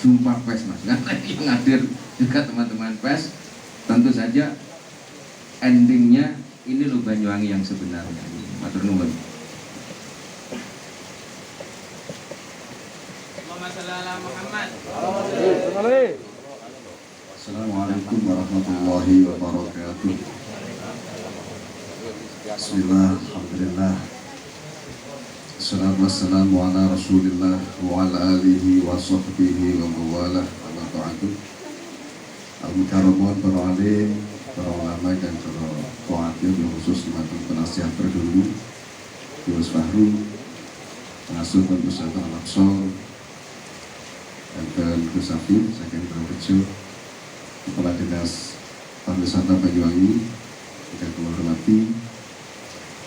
jumpa pers mas, karena yang hadir juga teman-teman pers. Tentu saja endingnya ini loh Banyuwangi yang sebenarnya. Matur nuwun. Assalamualaikum warahmatullahi wabarakatuh. Bismillah, alhamdulillah. Assalamualaikum wassalamu ala rasulillah wa ala alihi wa sahbihi wa mawalah wa ta'atuh. Al-Mukarramun, para alim, para ulama dan para qawatir, khusus teman-teman penasihat terdahulu, Gus Fahru, pengasuh Pondok Pesantren Al-Aqsa, dan Gus Safi, Sekjen Purworejo, Kepala Dinas Pariwisata Banyuwangi, yang kami hormati,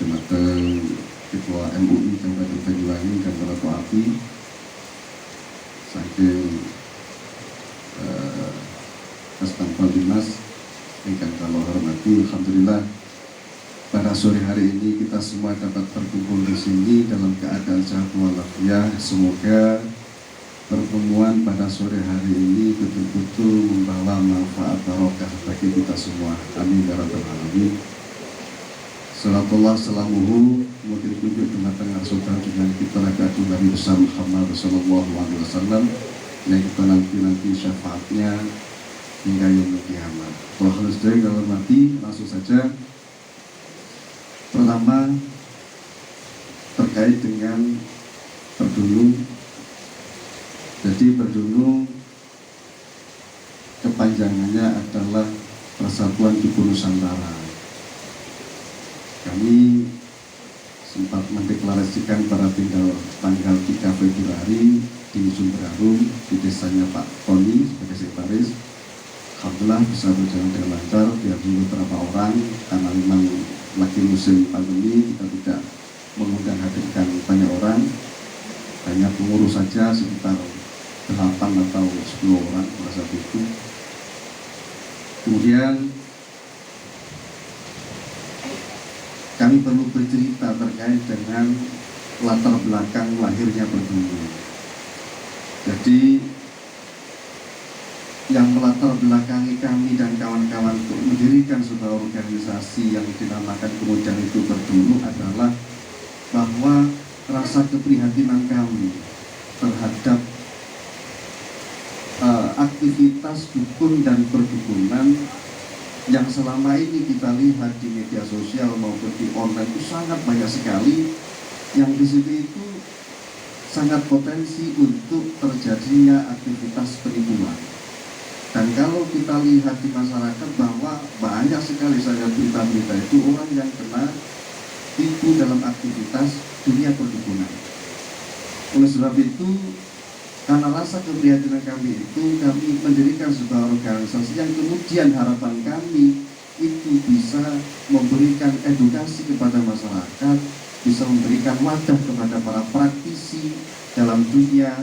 Jembatan Ketua MUI Kabupaten Banyuwangi dan para qawatir, saking Kastampa Dinas yang kami hormati. Alhamdulillah pada sore hari ini kita semua dapat berkumpul di sini dalam keadaan sehat walafiat. Semoga pertemuan pada sore hari ini betul-betul membawa manfaat barokah bagi kita semua. Amin ya rabbal alamin. Salatullah salamuhu mungkin kunjuk tengah-tengah saudara dengan kita rakatul Nabi besar Muhammad sallallahu alaihi wasallam yang kita nanti syafaatnya hingga yaumul kiamat. Kalau harus dari dalam mati langsung saja. Pertama terkait dengan Berdunung. Jadi Berdunung kepanjangannya adalah Persatuan Duku Nusantara. Kami sempat mendeklarasikan pada tanggal 3 Februari di Sumberharum, di desanya Pak Tony sebagai sekretaris. Alhamdulillah bisa berjalan dengan lancar, biar beberapa orang, karena memang lagi musim pandemi, kita tidak mengundang hadirkan banyak orang, hanya pengurus saja sekitar 8 atau 10 orang pada saat itu. Kemudian kami perlu bercerita terkait dengan latar belakang lahirnya Berdunung. Jadi yang melatar belakangi kami dan kawan-kawan untuk mendirikan sebuah organisasi yang dinamakan kemudian itu Berdunung adalah bahwa rasa keprihatinan kami terhadap aktivitas dukun dan perdukunan yang selama ini kita lihat di media sosial maupun di online itu sangat banyak sekali, yang di sini itu sangat potensi untuk terjadinya aktivitas penipuan. Dan kalau kita lihat di masyarakat bahwa banyak sekali saja berita-berita itu orang yang kena tipu dalam aktivitas dunia perdukunan. Oleh sebab itu, karena rasa keprihatinan kami itu, kami mendirikan sebuah organisasi yang kemudian harapan kami itu bisa memberikan edukasi kepada masyarakat, bisa memberikan wadah kepada para praktisi dalam dunia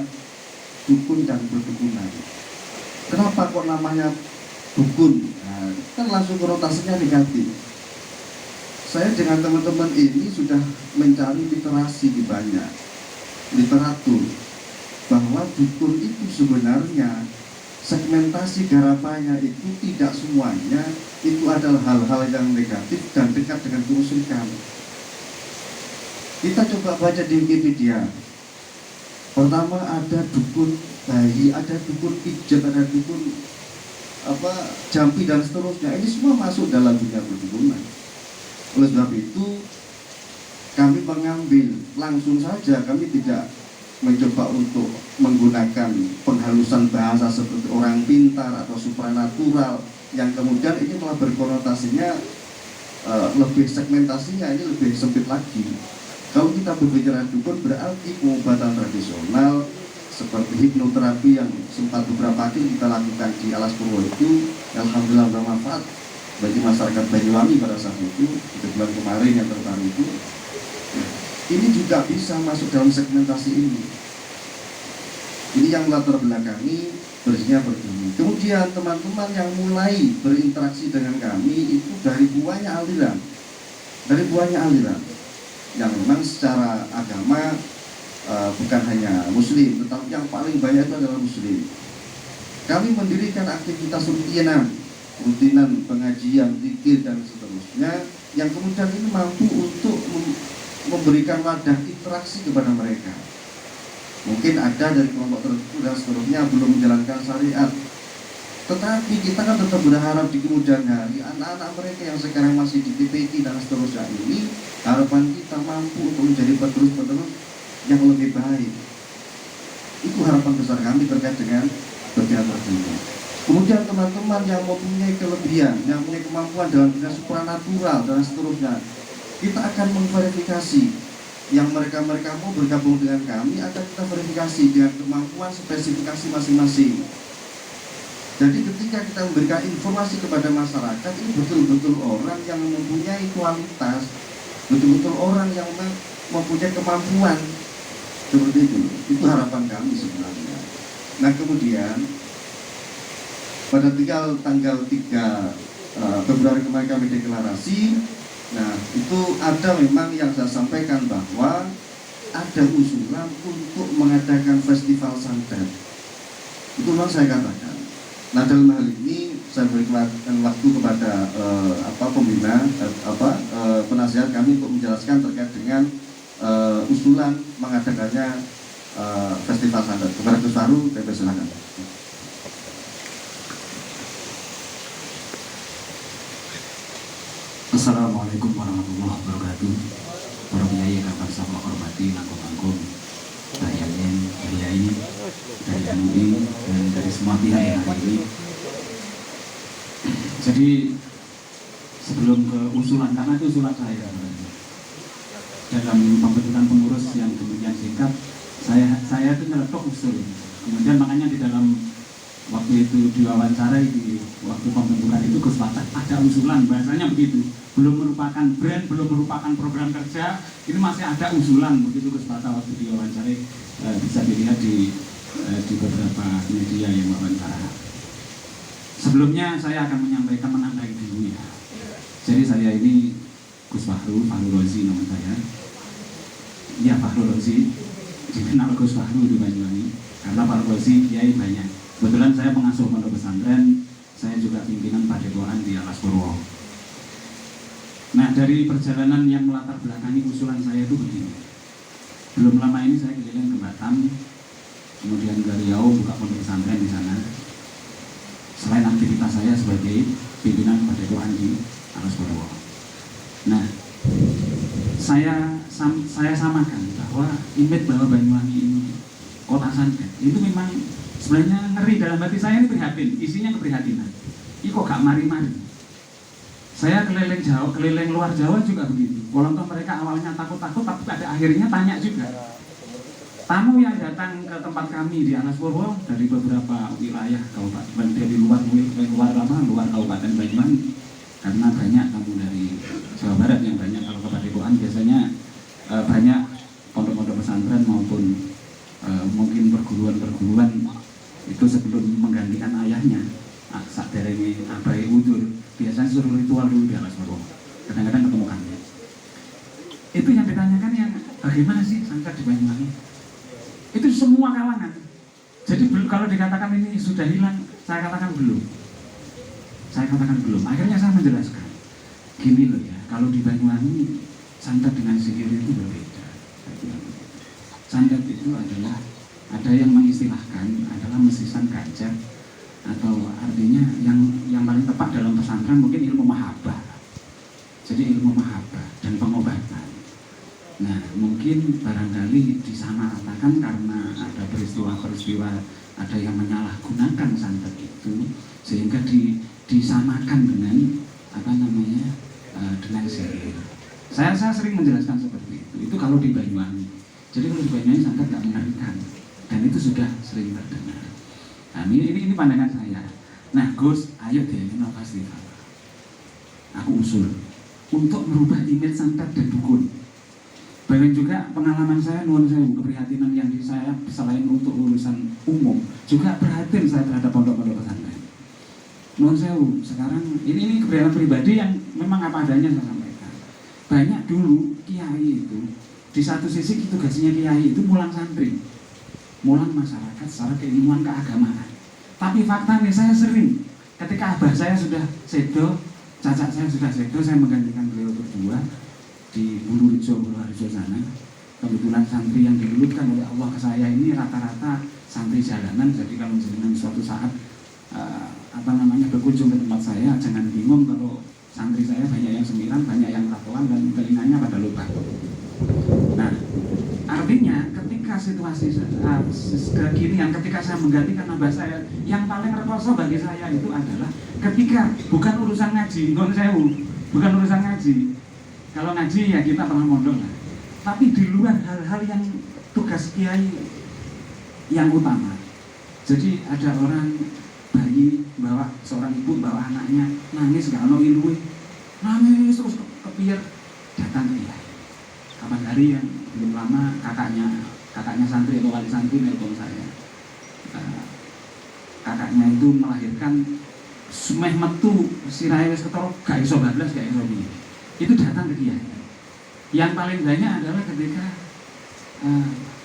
dukun dan perdukunan. Kenapa kok namanya dukun? Nah, kan langsung konotasinya negatif. Saya dengan teman-teman ini sudah mencari literasi di banyak literatur, bahwa dukun itu sebenarnya segmentasi garapannya itu tidak semuanya itu adalah hal-hal yang negatif dan dekat dengan kemusyrikan. Kita coba baca di Wikipedia. Pertama ada dukun bayi, ada dukun pijat, ada dukun jampi dan seterusnya. Ini semua masuk dalam dunia perdukunan. Oleh sebab itu kami mengambil langsung saja, kami tidak mencoba untuk menggunakan penghalusan bahasa seperti orang pintar atau supranatural yang kemudian ini malah berkonotasinya lebih segmentasinya ini lebih sempit lagi. Kalau kita berbicara dukun berarti pengobatan tradisional seperti hipnoterapi yang sempat beberapa kali kita lakukan di Alas Purwo itu, alhamdulillah bermanfaat bagi masyarakat Banyuwangi pada saat itu, di bulan kemarin yang terbaru itu. Ini juga bisa masuk dalam segmentasi ini. Ini yang latar belakangi bersihnya Berdunung. Kemudian teman-teman yang mulai berinteraksi dengan kami itu dari buahnya aliran. Yang memang secara agama bukan hanya Muslim, tetapi yang paling banyak itu adalah Muslim. Kami mendirikan aktivitas rutinan pengajian, zikir dan seterusnya, yang kemudian ini mampu untuk memberikan wadah interaksi kepada mereka. Mungkin ada dari kelompok tertentu dan seterusnya belum menjalankan syariat, tetapi kita kan tetap berharap di kemudian hari anak-anak mereka yang sekarang masih di TPQ dan seterusnya ini, harapan kita mampu untuk menjadi penerus-penerus yang lebih baik. Itu harapan besar kami terkait dengan kegiatan ini. Kemudian teman-teman yang mempunyai kelebihan, yang mempunyai kemampuan dalam bidang supranatural dan seterusnya, kita akan memverifikasi. Yang mereka mau bergabung dengan kami akan kita verifikasi dengan kemampuan spesifikasi masing-masing. Jadi ketika kita memberikan informasi kepada masyarakat, ini betul-betul orang yang mempunyai kualitas, betul-betul orang yang mempunyai kemampuan. Seperti itu harapan kami sebenarnya. Nah kemudian pada tanggal 3 Februari kemarin kami deklarasi. Nah itu ada memang yang saya sampaikan bahwa ada usulan untuk mengadakan festival santet. Itu memang saya katakan. Nah dalam hal ini saya berikan waktu kepada pembina, penasihat kami untuk menjelaskan terkait dengan usulan mengadakannya festival santet. Kepada Gus Faru, silakan. Assalamualaikum warahmatullahi wabarakatuh. Para kiai yang akan saya hormati, langkung-langkung, kiai dari MUI dan dari semua pihak yang hari ini. Jadi sebelum ke usulan, karena itu usulan saya dalam pembentukan pengurus yang demikian singkat, saya itu nyeletuk usul. Kemudian makanya di dalam waktu itu diwawancarai di waktu pembentukan itu Gus Fatah ada usulan, bahasanya begitu, belum merupakan brand, belum merupakan program kerja, ini masih ada usulan begitu Gus Fatah waktu diwawancarai, bisa dilihat di beberapa media yang wawancara. Sebelumnya saya akan menyampaikan menambahi dulu ya. Jadi saya ini Gus Fahru Rozi nama saya. Ya Fahru Rozi, dikenal Gus Fahru di Banyuwangi karena Fahru Rozi kiai banyak. Kebetulan saya pengasuh pondok pesantren, saya juga pimpinan padepokan di Alas Purwo. Nah dari perjalanan yang melatar belakangi usulan saya itu begini. Belum lama ini saya keliling ke Batam, kemudian ke Riau buka pondok pesantren di sana. Selain aktivitas saya sebagai pimpinan padepokan di Alas Purwo. Nah saya samakan bahwa image bahwa Banyuwangi ini kota santet itu memang sebenarnya ngeri, dalam hati saya ini prihatin, isinya keprihatinan. Ini kok gak mari-mari. Saya keliling Jawa, keliling luar Jawa juga begitu. Walaupun mereka awalnya takut-takut, tapi pada akhirnya tanya juga. Tamu yang datang ke tempat kami di Alas Purwo dari beberapa wilayah kabupaten, dari luar kabupaten Banyuwangi, karena banyak tamu dari Jawa Barat yang banyak kalau ke Padepokan biasanya banyak pondok-pondok pesantren maupun mungkin perguruan itu sebelum menggantikan ayahnya saat dari abai udur biasanya suruh ritual dulu di Alas Purwo, kadang-kadang ketemu kami. Itu yang ditanyakan yang bagaimana sih santet di Banyuwangi, itu semua kalangan. Jadi kalau dikatakan ini sudah hilang, saya katakan belum. Akhirnya saya menjelaskan gini loh ya, kalau di Banyuwangi santet dengan sihir itu berbeda. Santet itu adalah, ada yang mengistilahkan adalah mesisan gajah, atau artinya yang paling tepat dalam pesantren mungkin ilmu mahabbah. Jadi ilmu mahabbah dan pengobatan. Nah mungkin barangkali disamaratakan karena ada peristiwa-peristiwa, ada yang menyalahgunakan santet itu sehingga disamakan dengan dengan sihir. Saya sering menjelaskan seperti itu. Itu kalau di Banyuwangi. Jadi kalau di Banyuwangi santet nggak mengerikan. Dan itu sudah sering terdengar. Nah, ini pandangan saya. Nah, Gus, ayo deh, ini festival. Aku usul untuk merubah image santet dan dukun. Bahkan juga pengalaman saya, nuwun sewu, keprihatinan yang di saya selain untuk urusan umum, juga perhatian saya terhadap pondok-pondok pesantren. Nuwun sewu, sekarang ini keprihatinan pribadi yang memang apa adanya saya sampaikan. Banyak dulu kiai itu, di satu sisi tugasnya kiai itu mulang santri, mulang masyarakat secara keilmuan keagamaan. Tapi faktanya saya sering ketika abah saya sudah sedo, cacat saya sudah sedo, saya menggantikan beliau berdua di Bulurejo sana. Kebetulan santri yang dilulutkan oleh Allah ke saya ini rata-rata santri jalanan. Jadi kalau jenengan suatu saat berkunjung ke tempat saya, jangan bingung kalau santri saya banyak yang sembilan, banyak yang ratuan, dan telinganya pada lubang. Nah, artinya ketika situasi kekinian, ketika saya menggantikan abah saya, yang paling rekoso bagi saya itu adalah ketika bukan urusan ngaji, bukan urusan ngaji. Kalau ngaji ya kita pernah mondok lah. Tapi di luar hal-hal yang tugas kiai yang utama. Jadi ada orang bayi seorang ibu bawa anaknya nangis gak ono iluwe, nangis terus kepier, datang ke kiai. Kapan hari yang belum lama kakaknya santri atau wali santri nelpon saya. Kakaknya itu melahirkan semeh metu sirahe wis ketara gak iso bablas, gak iso piye. Itu datang ke kiai. Yang paling banyak adalah ketika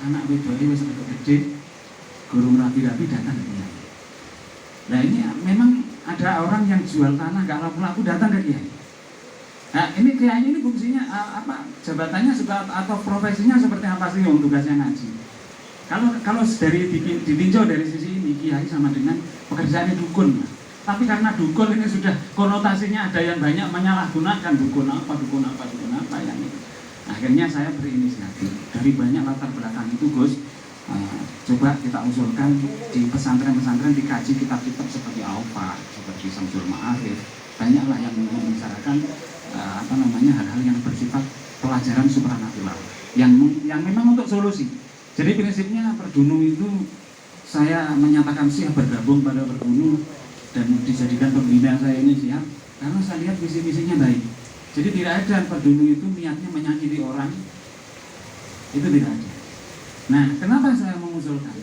anak wedok wis gede, gurung rapi-rapi datang ke kiai. Nah ini memang ada orang yang jual tanah gak laku-laku datang ke kiai. Nah ini kiai ini fungsinya jabatannya atau profesinya seperti apa sih yang tugasnya ngaji? Kalau dari ditinjau dari sisi ini, kiai sama dengan pekerjaannya dukun. Tapi karena dukun ini sudah konotasinya ada yang banyak menyalahgunakan dukun apa yang itu. Akhirnya saya berinisiatif dari banyak latar belakang itu, Gus. Coba kita usulkan di pesantren-pesantren dikaji kitab-kitab seperti Alfa, seperti Samsul Ma'arif, banyaklah yang membicarakan hal-hal yang bersifat pelajaran supranatural yang memang untuk solusi. Jadi prinsipnya Perdunu itu saya menyatakan siap bergabung pada Perdunu dan dijadikan pembina saya ini siap karena saya lihat visi-misinya baik. Jadi tidak ada Perdunu itu niatnya menyakiti orang, itu tidak ada. Nah, kenapa saya mengusulkan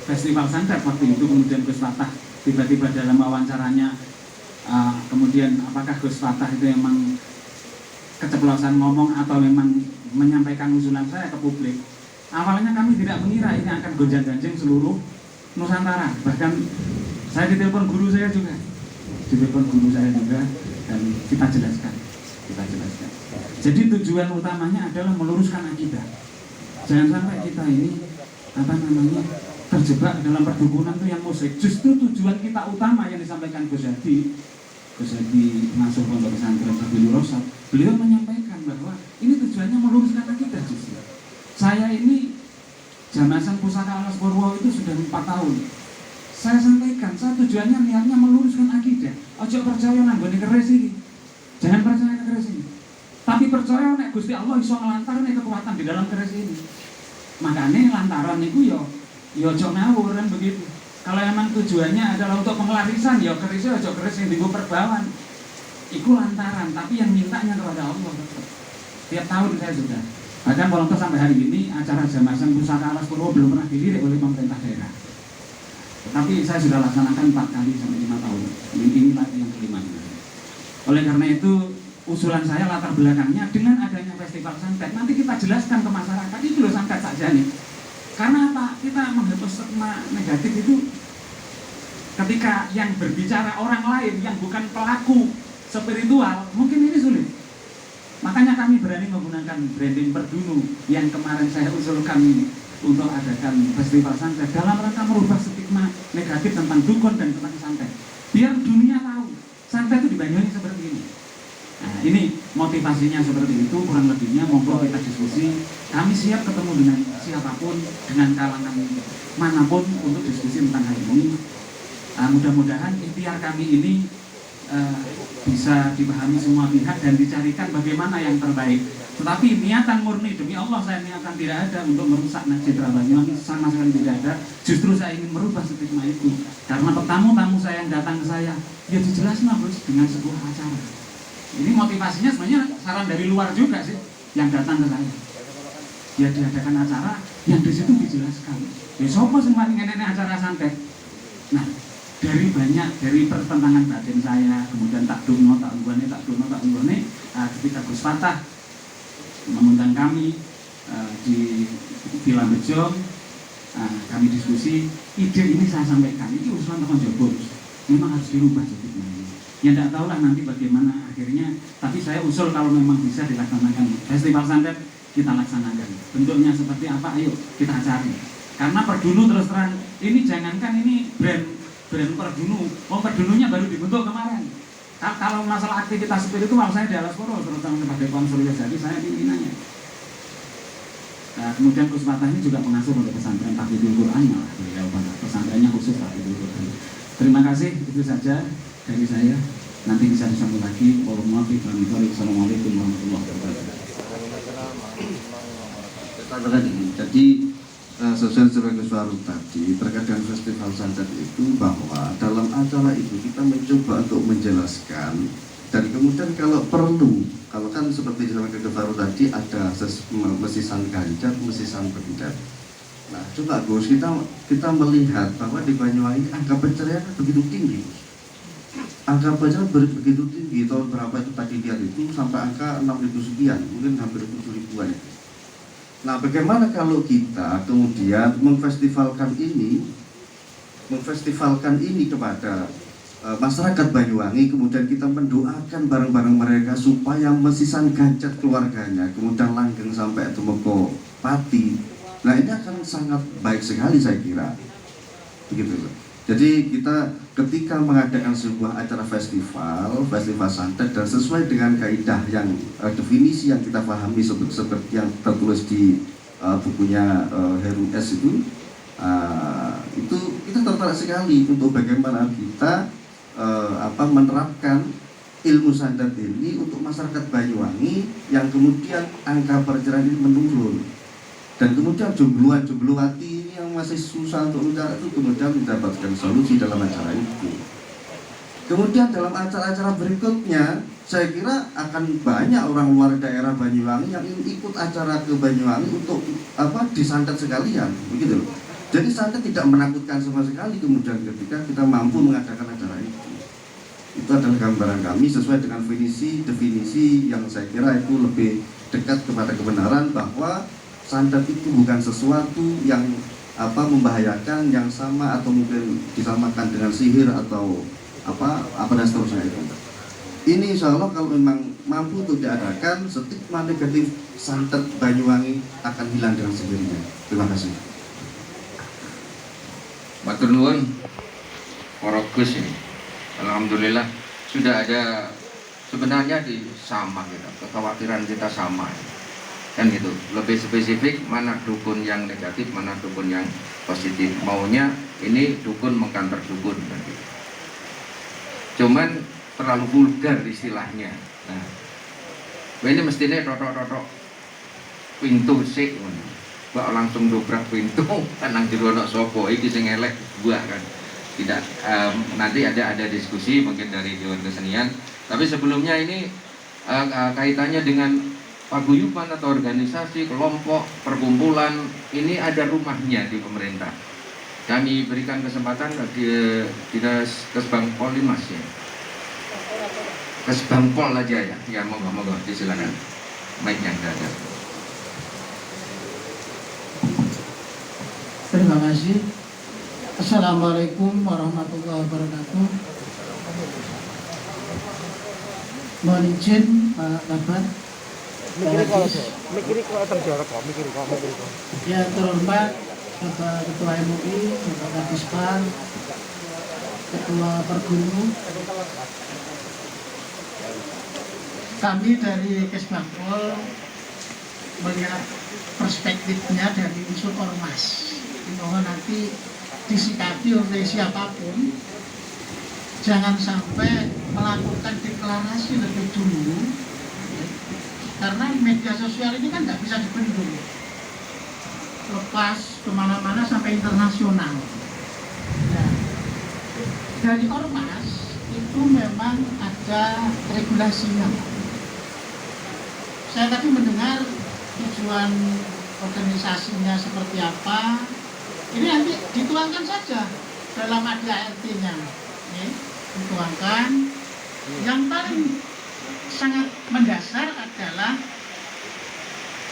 festival santet waktu itu, kemudian Gus Fatah tiba-tiba dalam wawancaranya kemudian apakah Gus Fatah itu memang keceplosan ngomong atau memang menyampaikan usulan saya ke publik. Awalnya kami tidak mengira ini akan gonjang-ganjing seluruh Nusantara. Bahkan saya ditelepon guru saya juga, dan kita jelaskan. Jadi tujuan utamanya adalah meluruskan akidah. Jangan sampai kita ini terjebak dalam perdukunan itu yang musik. Justru tujuan kita utama yang disampaikan Gus Hadi masuk pondok pesantren Sabilur Rasyad, beliau menyampaikan bahwa ini tujuannya meluruskan akidah. Justru saya ini Jamasan Pusaka Alas Purwo itu sudah 4 tahun. Saya sampaikan, tujuannya niatnya meluruskan akidah. Ojo percaya nang gone keris iki. Jangan percaya ke keris ini. Tapi percaya nek Gusti Allah iso nglantarne kekuatan di dalam keris ini. Makanya lantaran niku yo ojo ngawur kan begitu. Kalau emang tujuannya adalah untuk pengelarisan, ya kerisnya ojo keris yang dienggo perbawan. Iku lantaran, tapi yang mintanya kepada Allah tetap. Tiap tahun saya sudah. Bahkan walaupun sampai hari ini acara Jamasan Pusaka Alas Purwo belum pernah dilirik oleh pemerintah daerah. Tapi saya sudah laksanakan 4 kali sampai 5 tahun. Ini lagi yang kelima. Oleh karena itu usulan saya latar belakangnya dengan adanya festival santet, nanti kita jelaskan ke masyarakat itu loh santet saja nih. Karena apa? Kita menghapus stigma negatif itu ketika yang berbicara orang lain yang bukan pelaku spiritual, mungkin ini sulit. Makanya kami berani menggunakan branding Perdunu yang kemarin saya usulkan ini untuk adakan festival santet dalam rangka merubah stigma negatif tentang dukun dan tentang santet. Biar dunia tahu santet itu di Banyuwangi seperti ini. Nah, ini motivasinya seperti itu, kurang lebihnya monggo kita diskusi. Kami siap ketemu dengan siapapun, dengan kalangan manapun untuk diskusi tentang hal ini. Mudah-mudahan ikhtiar kami ini bisa dipahami semua pihak dan dicarikan bagaimana yang terbaik. Tetapi niatan murni demi Allah saya niatan tidak ada untuk merusak citra Banyuwangi, sama sekali tidak ada. Justru saya ingin merubah stigma itu. Karena tamu-tamu saya yang datang ke saya, ya dijelaskan Bos dengan sebuah acara. Ini motivasinya sebenarnya saran dari luar juga sih yang datang ke saya. Ya diadakan acara yang di situ dijelaskan. Ya sopo sing ngene acara santet. Nah, dari pertentangan batin saya, kemudian tak dungo, ketika Gus Fatah mengundang kami di Villa Bejo, kami diskusi, ide ini saya sampaikan, ini usulan tekan Jogos, memang harus dirubah jadi ini. Ya tidak tahu lah nanti bagaimana akhirnya, tapi saya usul kalau memang bisa dilaksanakan festival santet, kita laksanakan. Bentuknya seperti apa, ayo kita cari. Karena Perdunu terus terang, ini jangankan ini brand Perdunu, Perdununya baru dibentuk kemarin. Kalau masalah aktivitas spiritual saya di Alasporo terutama sebagai konsolidasi jadi saya pimpinannya. Nah, kemudian Gus Fatah ini juga pengasuh untuk pesantren Tahfidzul Quran, beliau pesantrennya khusus Tahfidzul Quran. Terima kasih, itu saja dari saya. Nanti bisa disambung lagi. Wassalamualaikum warahmatullahi wabarakatuh. Jadi sesuai sebagai suara tadi terkait dengan festival santet itu, bahwa dalam acara itu kita mencoba untuk menjelaskan, dan kemudian kalau perlu, kalau kan seperti disampaikan Baru tadi ada mesisan ganjar, mesisan pendat. Nah coba Gus, kita melihat bahwa di Banyuwangi angka pencerian begitu tinggi. Angka pencerian begitu tinggi, tahun berapa itu tadi lihat itu sampai angka 6.000 sekian, mungkin hampir 7.000-an. Nah, bagaimana kalau kita kemudian memfestivalkan ini kepada masyarakat Banyuwangi, kemudian kita mendoakan bareng-bareng mereka supaya mesisan gancat keluarganya, kemudian langgeng sampai Tumeko Pati. Nah, ini akan sangat baik sekali saya kira. Begitu. Jadi kita ketika mengadakan sebuah acara festival santet dan sesuai dengan kaidah yang definisi yang kita pahami seperti yang tertulis di bukunya Heru S itu kita tertarik sekali untuk bagaimana kita menerapkan ilmu santet ini untuk masyarakat Banyuwangi yang kemudian angka perceraian ini menurun. Dan kemudian jumluwati ini yang masih susah untuk mencari itu kemudian mendapatkan solusi dalam acara itu. Kemudian dalam acara-acara berikutnya, saya kira akan banyak orang luar daerah Banyuwangi yang ingin ikut acara ke Banyuwangi untuk disantet sekalian, begitu loh. Jadi santet tidak menakutkan sama sekali kemudian ketika kita mampu mengadakan acara itu. Itu adalah gambaran kami sesuai dengan definisi yang saya kira itu lebih dekat kepada kebenaran, bahwa santet itu bukan sesuatu yang membahayakan, yang sama atau mungkin disamakan dengan sihir atau apa dan seterusnya itu. Ini insya Allah kalau memang mampu untuk diadakan, stigma negatif santet Banyuwangi akan hilang dengan sendirinya. Terima kasih. Matur nuwun para Gus ini. Alhamdulillah sudah ada, sebenarnya sama kita, kekhawatiran kita sama. Kan gitu, lebih spesifik mana dukun yang negatif, mana dukun yang positif. Maunya ini dukun mengkantor dukun kan gitu. Cuman terlalu vulgar istilahnya. Nah, ini mestinya totok pintu sik, mbak langsung dobrak pintu, tenang jero ana sapa iki sing elek gua kan. Tidak, nanti ada diskusi mungkin dari Dewan Kesenian. Tapi sebelumnya ini kaitannya dengan paguyuban atau organisasi, kelompok, perkumpulan, ini ada rumahnya di pemerintah. Kami berikan kesempatan di Dinas Kesbangpol Mas ya. Kesbangpol aja ya. Ya moga-moga disilakan. Mic-nya ada. Terima kasih. Assalamualaikum warahmatullahi wabarakatuh. Mohon izin Pak Kabar. Ya, terhormat Bapak Ketua MUI, Bapak Kadispan, Ketua Pergunu. Kami dari Kesbangpol melihat perspektifnya dari unsur ormas. Mohon nanti disikapi oleh siapapun, jangan sampai melakukan deklarasi lebih dulu, karena media sosial ini kan nggak bisa dibendung, lepas kemana-mana sampai internasional. Nah, dari ormas itu memang ada regulasinya. Saya tadi mendengar tujuan organisasinya seperti apa. Ini nanti dituangkan saja dalam ADART-nya, dituangkan. Yang paling sangat mendasar adalah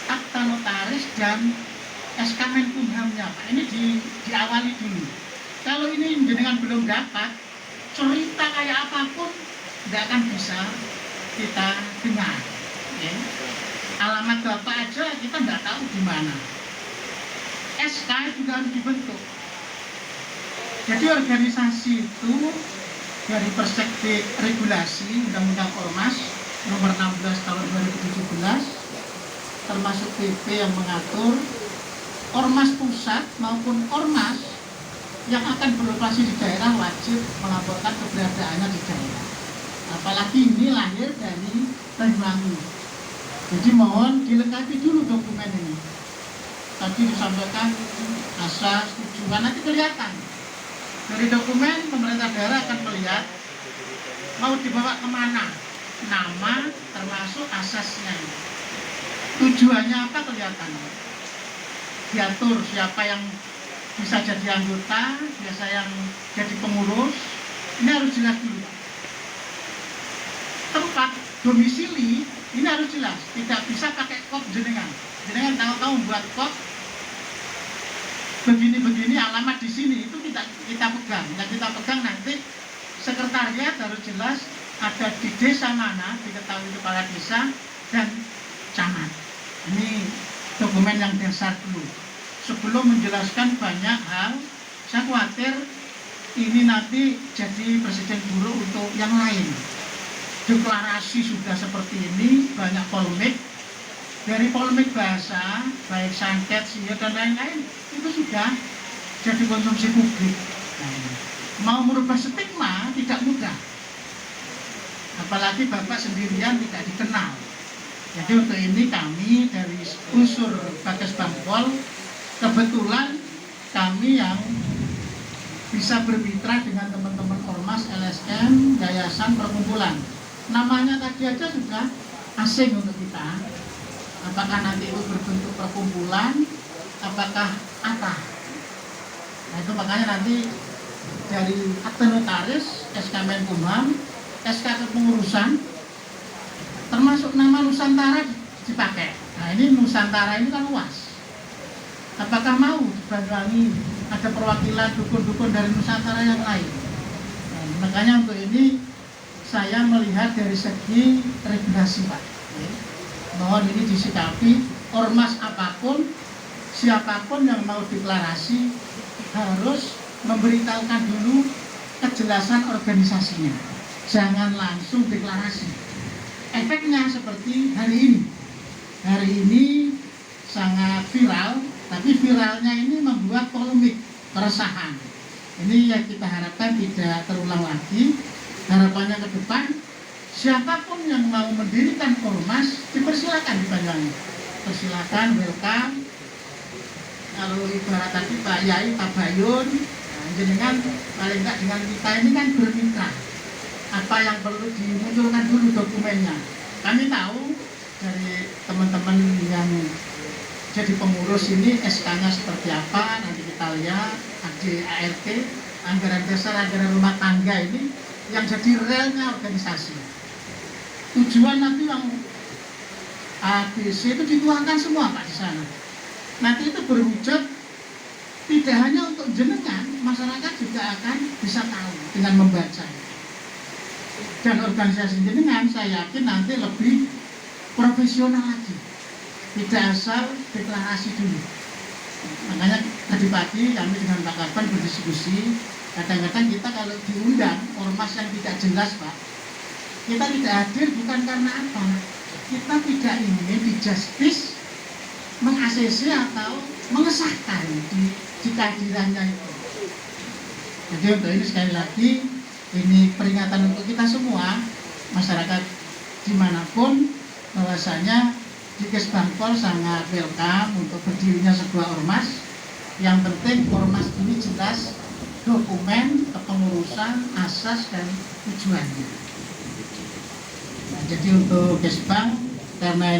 akta notaris dan SK Menkumhamnya Pak, ini diawali dulu. Kalau ini jenengan belum dapat, cerita kayak apapun tidak akan bisa kita dengar. Ya. Alamat Bapak aja kita tidak tahu di mana. SK juga harus dibentuk. Jadi organisasi itu dari perspektif regulasi Undang-Undang Ormas nomor 16 tahun 2017 termasuk PP yang mengatur ormas pusat maupun ormas yang akan beroperasi di daerah wajib melaporkan keberadaannya di daerah. Apalagi ini lahir dari Banyuwangi. Jadi mohon dilengkapi dulu dokumen ini. Tadi disampaikan asas, tujuan, nanti kelihatan. Dari dokumen pemerintah daerah akan melihat mau dibawa kemana, nama termasuk asasnya. Tujuannya apa kelihatan. Diatur siapa yang bisa jadi anggota, biasa yang jadi pengurus, ini harus jelas dulu. Tempat domisili ini harus jelas, tidak bisa pakai kop jenengan. Jenengan tahu-tahu buat kop begini-begini alamat di sini, itu kita pegang. Yang kita pegang nanti sekretariat harus jelas ada di desa mana, diketahui kepala desa dan camat. Ini dokumen yang dasar dulu. Sebelum menjelaskan banyak hal, saya khawatir ini nanti jadi presiden buruk untuk yang lain. Deklarasi sudah seperti ini, banyak polemik. Dari polemik bahasa, baik santet, sihir, dan lain-lain, itu sudah jadi konsumsi publik. Mau merubah stigma tidak mudah. Apalagi Bapak sendirian tidak dikenal. Jadi untuk ini kami dari unsur Bagas Bangpol, kebetulan kami yang bisa bermitra dengan teman-teman ormas, LSM, yayasan, perkumpulan. Namanya tadi aja sudah asing untuk kita. Apakah nanti itu berbentuk perkumpulan, apakah apa? Nah itu makanya nanti dari akte notaris, SK Menkumham, SK kepengurusan, termasuk nama Nusantara dipakai. Nah ini Nusantara ini kan luas. Apakah mau di Banyuwangi ada perwakilan dukun-dukun dari Nusantara yang lain? Nah, makanya untuk ini saya melihat dari segi regulasi Pak. Mohon ini disikapi, ormas apapun, siapapun yang mau deklarasi harus memberitahukan dulu kejelasan organisasinya. Jangan langsung deklarasi. Efeknya seperti hari ini. Hari ini sangat viral, tapi viralnya ini membuat polemik, keresahan. Ini yang kita harapkan tidak terulang lagi. Harapannya ke depan, siapapun yang mau mendirikan ormas, dipersilakan di Banyuwangi. Persilakan, welcome. Kalau ibarat tadi Pak Yai, Pak Bayun, jenengan paling enggak dengan kita ini kan bermitra. Apa yang perlu dimunculkan dulu dokumennya. Kami tahu dari teman-teman yang jadi pengurus ini SK-nya seperti apa, nanti kita lihat ART, anggaran dasar, anggaran rumah tangga ini yang jadi realnya organisasi. Tujuan nanti yang ABC itu dituangkan semua Pak di sana. Nanti itu berwujud tidak hanya untuk jenengan, masyarakat juga akan bisa tahu dengan membaca. Dan organisasi jenengan saya yakin nanti lebih profesional lagi, tidak asal deklarasi dulu. Makanya tadi pagi kami dengan Pak Kapan berdiskusi, kadang-kadang kita kalau diundang ormas yang tidak jelas Pak, kita tidak hadir bukan karena apa, kita tidak ingin di justice meng-ACC atau mengesahkan di kehadirannya itu. Jadi untuk ini sekali lagi, ini peringatan untuk kita semua, masyarakat dimanapun, bahwasanya Dikes Bangpol sangat welcome untuk berdirinya sebuah ormas. Yang penting ormas ini jelas dokumen, kepengurusan, asas, dan tujuannya. Nah, jadi untuk Kesbang, karena ini